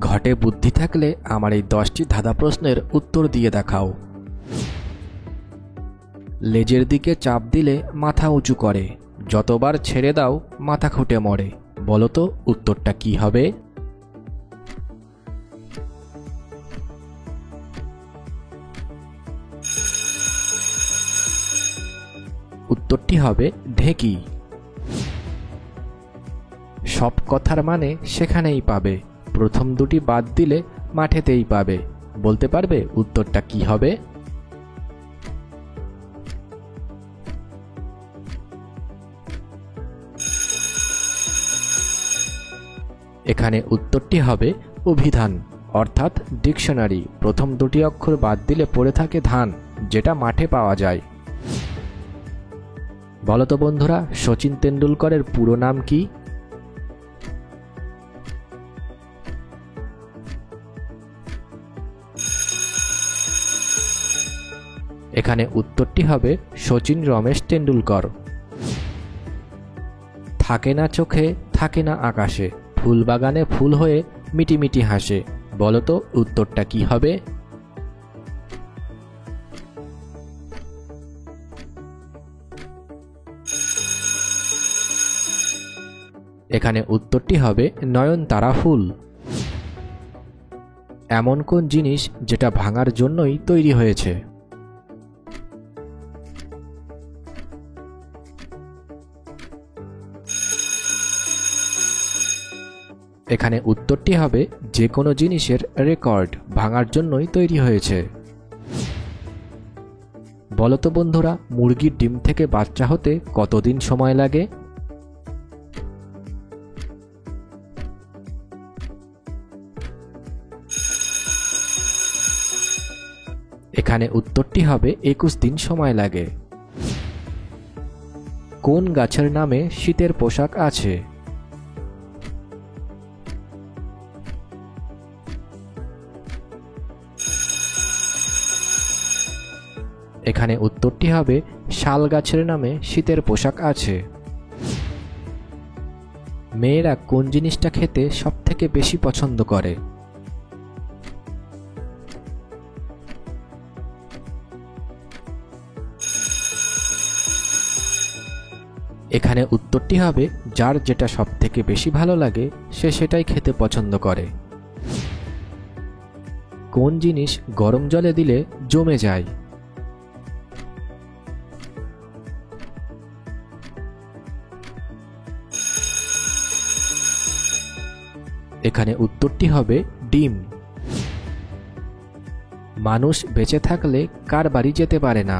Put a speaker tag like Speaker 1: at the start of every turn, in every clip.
Speaker 1: ঘটে বুদ্ধি থাকলে আমার এই 10টি ধাঁধা প্রশ্নের উত্তর দিয়ে দেখাও। লেজের দিকে চাপ দিলে মাথা উঁচু করে, যতবার ছেড়ে দাও মাথা খুঁটে মরে। বলো তো উত্তরটা কি হবে? উত্তরটি হবে ঢেঁকি। সব কথার মানে সেখানেই পাবে, প্রথম দুটি বাদ দিলে মাঠেতেই পাবে। বলতে পারবে উত্তরটা কি হবে? এখানে উত্তরটি হবে অভিধান, অর্থাৎ ডিকশনারি। প্রথম দুটি অক্ষর বাদ দিলে পড়ে থাকে ধান, যেটা মাঠে পাওয়া যায়। বলো তো বন্ধুরা, সচিন তেন্ডুলকরের পুরো নাম কি? এখানে উত্তরটি হবে শচীন রমেশ তেন্ডুলকর। থাকে না চোখে, থাকে না আকাশে, ফুল বাগানে ফুল হয়ে মিটিমিটি হাসে। বলো তো উত্তরটা কি হবে? এখানে উত্তরটি হবে নয়নতারা ফুল। এমন কোন জিনিস যেটা ভাঙার জন্যই তৈরি হয়েছে? এখানে উত্তরটি হবে যে কোনো জিনিসের রেকর্ড ভাঙার জন্যই তৈরি হয়েছে। বলো তো বন্ধুরা, মুরগির ডিম থেকে বাচ্চা হতে কতদিন সময় লাগে? এখানে উত্তরটি হবে 21 দিন সময় লাগে। কোন গাছের নামে শীতের পোশাক আছে? এখানে উত্তরটি হবে শাল গাছের নামে শীতের পোশাক আছে। মেয়েরা কোন জিনিসটা খেতে সবথেকে বেশি পছন্দ করে? এখানে উত্তরটি হবে যার যেটা সবথেকে বেশি ভালো লাগে সে সেটাই খেতে পছন্দ করে। কোন জিনিস গরম জলে দিলে জমে যায়? এখানে উত্তরটি হবে ডিম। মানুষ বেঁচে থাকলে কার বাড়ি যেতে পারে না?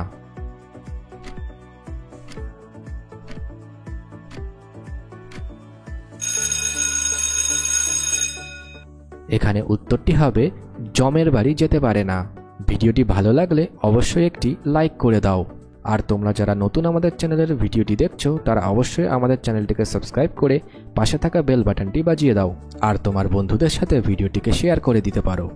Speaker 1: এখানে উত্তরটি হবে জমের বাড়ি যেতে পারে না। ভিডিওটি ভালো লাগলে অবশ্যই একটি লাইক করে দাও। আর তোমরা যারা নতুন আমাদের চ্যানেলের ভিডিওটি দেখছো তারা অবশ্যই আমাদের চ্যানেলটিকে সাবস্ক্রাইব করে পাশে থাকা বেল বাটনটি বাজিয়ে দাও। আর তোমার বন্ধুদের সাথে ভিডিওটিকে শেয়ার করে দিতে পারো।